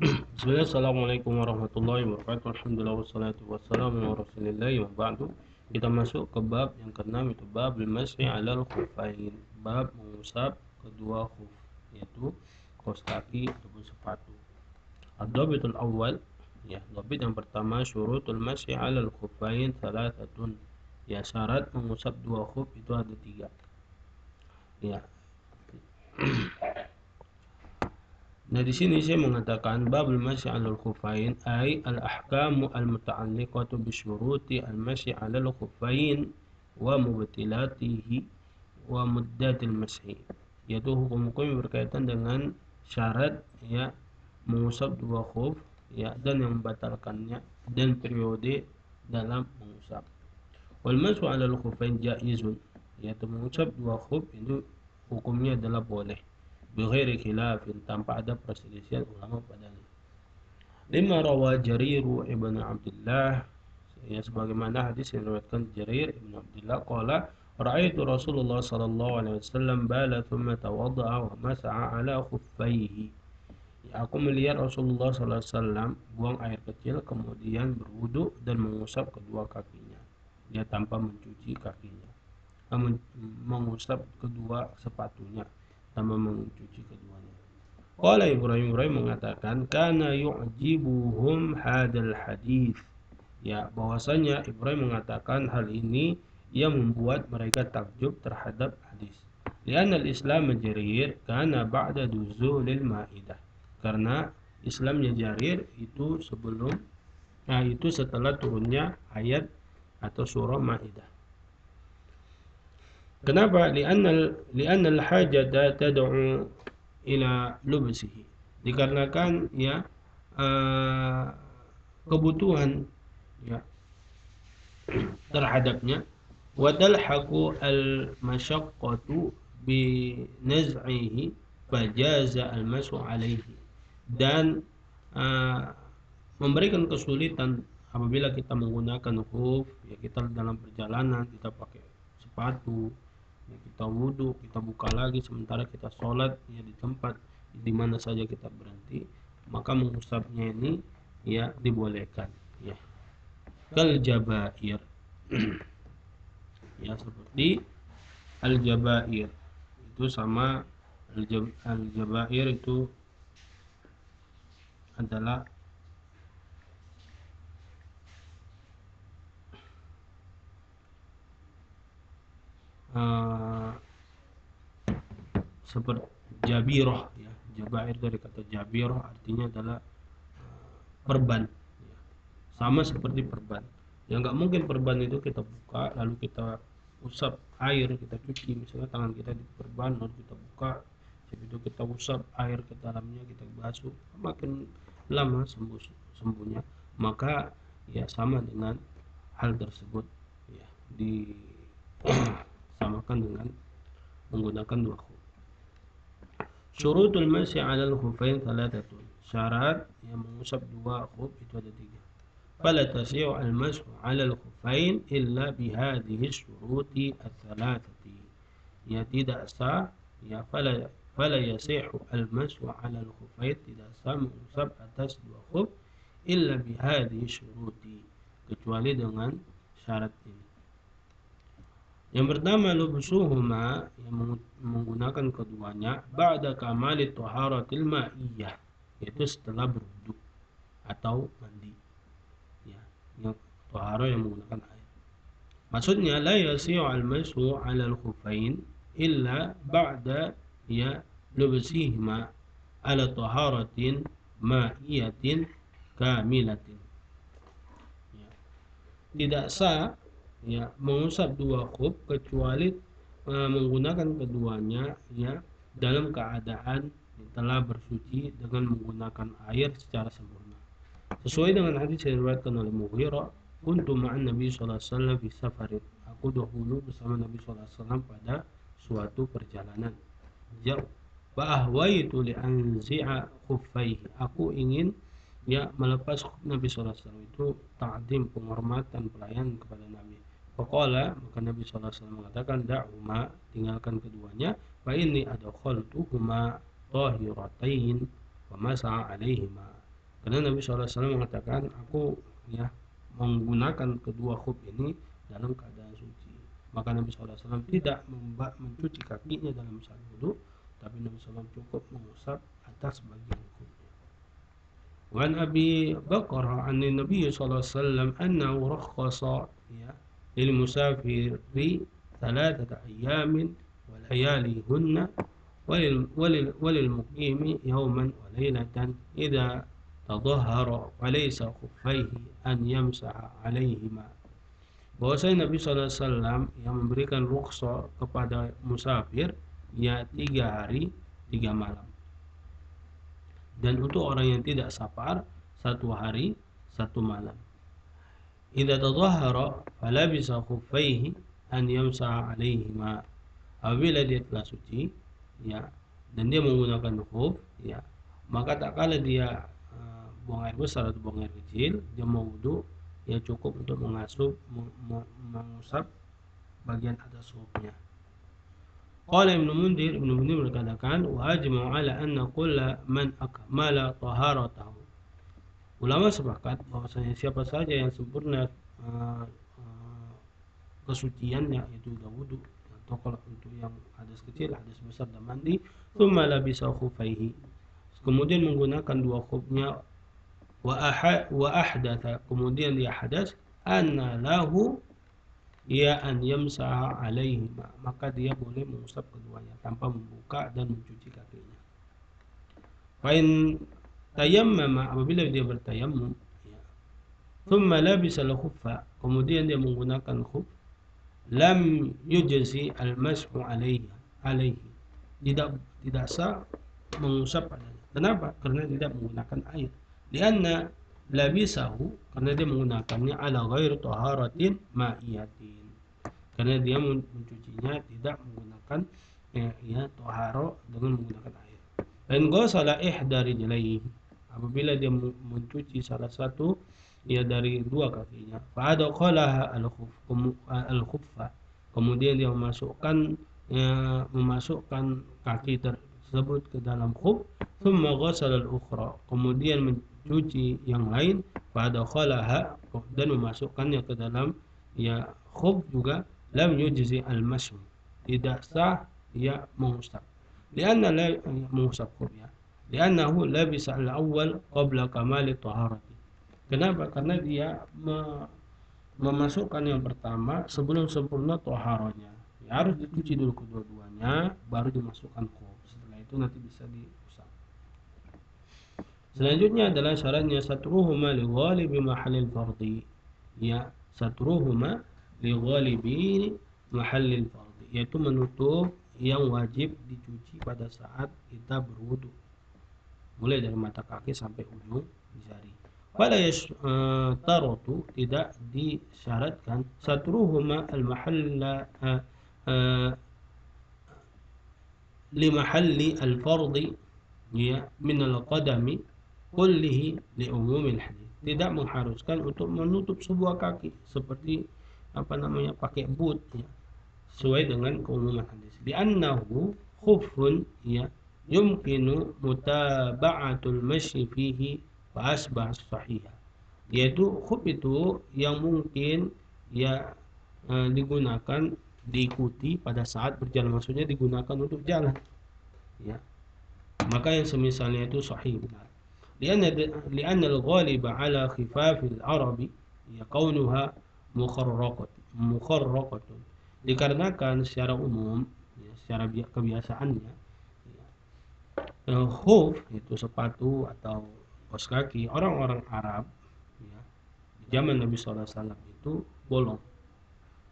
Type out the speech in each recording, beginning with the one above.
Bismillah, Assalamualaikum warahmatullahi wabarakatuh. Alhamdulillah wassalatu wassalamu ala rasulillahi wa ba'du. Kita masuk ke bab yang keenam, itu bab al-mas'i 'alal khuffain, bab mengusap kedua khuf, yaitu kaos kaki ataupun sepatu. Ad-dhabitul awal, ya, dhabit yang pertama, syurutul mas'i 'alal khuffain thalathatun. Ya, syarat mengusap dua khuf itu ada tiga. Ya. Nah, di sini saya mengatakan babul masyi 'alal khuffain ay al-ahkamu al-muta'alliqatu bi syuruti al-masyi 'alal khuffain wa mubtilatihi wa muddatil masyi. Yaitu hukum-hukum yang berkaitan dengan syarat, ya, mengusap dua khuf, ya, dan yang membatalkannya dan periode dalam mengusap. Wal masyu 'alal khuffain jaizun, yaitu mengusap dua khuf itu hukumnya adalah boleh. Bighairi khilafin, tanpa ada perselisihan ulama padanya. Lima rawa Jariru ibn Abdullah, ya, sebagaimana hadis yang diriwayatkan Jarir ibn Abdullah qala ra'aitu Rasulullah sallallahu alaihi wasallam bala thumma tawadda'a wa masa'a ala khuffaihi. Ya, aku melihat Rasulullah sallallahu alaihi wasallam buang air kecil kemudian berwudu dan mengusap kedua kakinya. Dia tanpa mencuci kakinya. Mengusap kedua sepatunya tanpa mencuci keduanya. Qala Ibrahim mengatakan kana yu'jibuhum hadal hadis. Ya, bahwasanya Ibrahim mengatakan hal ini yang membuat mereka takjub terhadap hadis. Lianna al-Islam Jarir kana ba'da nuzulil Maidah. Karena Islamnya Jarir itu itu setelah turunnya ayat atau surah Maidah. Kenapa? Li'annal hajata tad'u ila lubsihi. Dikarenakan, ya, kebutuhan, ya, terhadapnya, wa talhaqu al masyaqqatu bi naz'ihi fajaza al masu alaihi, dan memberikan kesulitan apabila kita menggunakan khuf, ya, kita dalam perjalanan kita pakai sepatu, ya, kita wudhu, kita buka lagi sementara kita sholat, ya, di tempat di mana saja kita berhenti, maka mengusapnya ini, ya, dibolehkan, ya. Kal jabair, ya, seperti al jabair itu sama al jabair itu adalah seperti jabiroh, ya. Jabair dari kata jabiroh artinya adalah perban, ya. Sama seperti perban. Ya, nggak mungkin perban itu kita buka lalu kita usap air, kita cuci misalnya tangan kita di perban lalu kita buka, itu kita usap air ke dalamnya, kita basuh, makin lama sembuhnya. Maka, ya, sama dengan hal tersebut, ya, disamakan dengan menggunakan dua khuf. Syurutul masyi 'alal khuffain thalathatun. Syarat yang mengusap dua khuf itu ada tiga. Fala tasi'u al-mashu 'alal khuffain illa bihadhihi syuruti ats-tsalatsati. Ya, tidak sah, ya, fala yasihu al-mashu 'alal khuffain, tidak sah mengusap atas dua khuf illa bihadhihi syuruti, kecuali dengan syarat ini. Yang pertama, lubsuhuma, yang menggunakan keduanya ba'da kamali taharatil ma'iyah, yaitu setelah berwudu atau mandi, ya, yang tahara yang menggunakan air. Maksudnya la yasi'u al-mashu 'ala al-khuffain illa ba'da, ya, lubsihima 'ala taharatin ma'iyatin kamilatin. Ya. Tidak sah, ya, mengusap dua khuf kecuali menggunakan keduanya, ya, dalam keadaan telah bersuci dengan menggunakan air secara sempurna. Sesuai dengan hadis yang diriwayatkan oleh Mughirah, kuntu ma'an Nabi sallallahu alaihi wasallam fi safarin. Aku dahulu bersama Nabi sallallahu alaihi wasallam pada suatu perjalanan jauh. Fa ahwaitu li anzi'a khuffaihi. Aku ingin, ya, melepas Nabi sallallahu alaihi wasallam, itu ta'zim, penghormatan, pelayan kepada Nabi. Faqala, maka Nabi sallallahu alaihi wasallam mengatakan, da'huma, tinggalkan keduanya, fa inni adkhaltuhuma tahiratain wa masa'a alaihima. Karena Nabi SAW mengatakan, aku ya menggunakan kedua khuf ini dalam keadaan suci. Maka Nabi SAW tidak mencuci kakinya dalam saat wudhu, tapi Nabi SAW cukup mengusap atas bagian khufnya. Wan Abi Bakar an Nabi SAW annahu rakhasa ya lil musafir bi 3 ayyamin wa layalihunna وللمقيم يوما وليلة إذا تظهر وليس خفيه أن يمسح عليهما. Bahwasanya Nabi SAW yang memberikan rukhsah kepada musafir ya 3 hari 3 malam, dan untuk orang yang tidak safar 1 hari 1 malam. Idza tadhahhara falabisa khuffaihi an yamsaha alaihima. Apabila dia telah suci ya dan dia menggunakan khuf ya, maka tak kala dia buang air besar atau buang air kecil, dia mau wudu ya cukup untuk mengusap bagian atas khufnya. Qala Ibnu Mundir berkatakan, wa ajma'u ala anna kulla man akmala taharatahu. Ulama sepakat bahwasanya siapa saja yang sempurna kesuciannya, itu udah wudu, atau kalau untuk yang hadas kecil, hadas besar dan mandi, tsumma labisa khufaihi, kemudian menggunakan 2 khufnya, wa ahdatha, kemudian dia hadas, anna lahu ya an yamsaha alaihi, maka dia boleh mengusap keduanya tanpa membuka dan mencuci kakinya. Fa'in tayammama, apabila dia bertayammum ya, thumma labisa al-khuffa, kemudian dia menggunakan khuf, lam yujzi al-mashu alaihi, tidak sah mengusap padanya. Kenapa? Karena tidak menggunakan air. Lianna labisahu, karena dia menggunakannya ala ghairi taharatin ma'iyatin, karena dia mencucinya tidak menggunakan ya tahara dengan menggunakan air. Dan ghasala ihda rijlaihi, apabila dia mencuci salah satu ya dari 2 kakinya, fa adqalaha al-khuffa, kemudian dia memasukkan kaki tersebut ke dalam khuf, thumma ghasala al-ukhra, kemudian mencuci yang lain, fa adqalaha, dan memasukkannya ke dalam ya khuf juga, lam yujzi al-mashu, tidak sah ya mengusap. Lianna la mengusap khuf ya, liannahu labisa al-awwal qabla kamali taharati. Kenapa? Karena dia memasukkan yang pertama sebelum sempurna taharanya. Ya, harus dicuci dulu kedua-duanya, baru dimasukkan khuf. Setelah itu nanti bisa diusap. Selanjutnya adalah syaratnya satruhuma li ghalibi mahallil fardhi. Ya, satruhuma li ghalibi mahallil fardhi, yaitu menutup yang wajib dicuci pada saat kita berwudu, mulai dari mata kaki sampai ujung jari. Pada tarotu, tidak disyaratkan satruhuma al-mahalla li mahalli al-fardhi ya min al-qadami kullihi li umumil hadis. Tidak mengharuskan untuk menutup sebuah kaki seperti pakai boot ya, sesuai dengan keumuman hadis. Li'annahu khuffun ya yumkinu mutaba'atul masyi fihi wa asbah sahih, yaitu khuf itu yang mungkin ya digunakan, diikuti pada saat berjalan, maksudnya digunakan untuk jalan ya, maka yang semisalnya itu sahih benar. Li'anna al-ghaliba ala khifafil arabi ya kaunuha mukharraqatun, dikarenakan secara umum ya, secara kebiasaannya khuf itu sepatu atau kaos kaki orang-orang Arab ya, di zaman Nabi SAW itu bolong.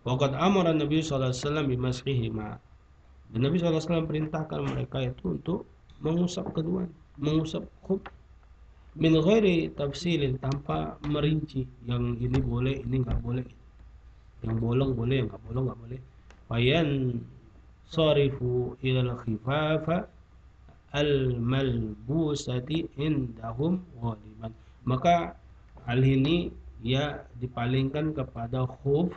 Waqad amara Nabi SAW bimasihima, dan Nabi SAW perintahkan mereka itu untuk mengusap kedua, mengusap khuf, min ghairi tafsilin, tanpa merinci yang ini boleh ini nggak boleh, yang bolong boleh yang nggak bolong nggak boleh. Fayan sarifu ilal khifafa al-malbusati indahum ghaliban, maka hal ini ya dipalingkan kepada khuf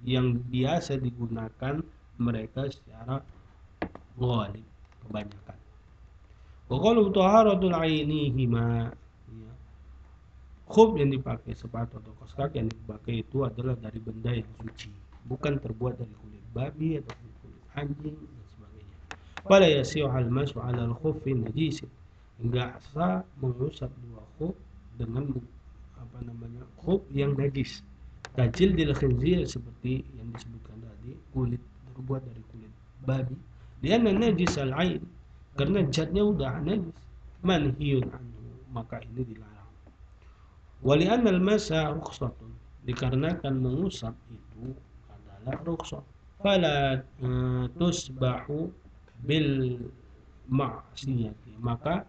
yang biasa digunakan mereka secara ghalib, kebanyakan. Wa qalu taharatul ainihima ya, Khuf yang dipakai, sepatu atau kaos kaki yang dipakai itu adalah dari benda yang suci, bukan terbuat dari kulit babi atau kulit anjing dan sebagainya. Fala yasihu al-mashu 'ala al-khuffi najis, enggak sah mengusap dua khuf dengan khuf yang najis. Kajil dil khinzir, seperti yang disebutkan tadi, kulit terbuat dari kulit babi. Lianna najis al-ain, karena zatnya udah najis. Manhiyun anhu, maka ini dilarang. Wali'anna al-masa rukhsatun, dikarenakan mengusap itu adalah rukhsah. Fala tusbahu bil ma'siyati, maka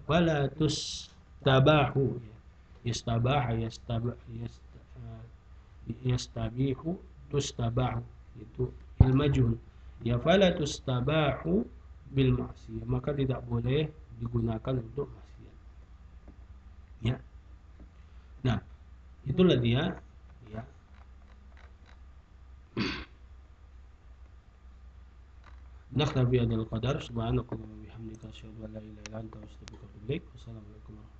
fala tustabahu, yastabaha yastabihu tustabahu, itu ilmajun ya. Fala tustabahu bil ma'siyah, maka tidak boleh digunakan untuk maksiat ya. Nah, itulah dia ya. Naktabi adal qadar, subhanakallahumma wa bihamdika asyhadu an la ilaha illa anta astaghfiruka wa atubu ilaik. Wassalamualaikum warahmatullahi wabarakatuh.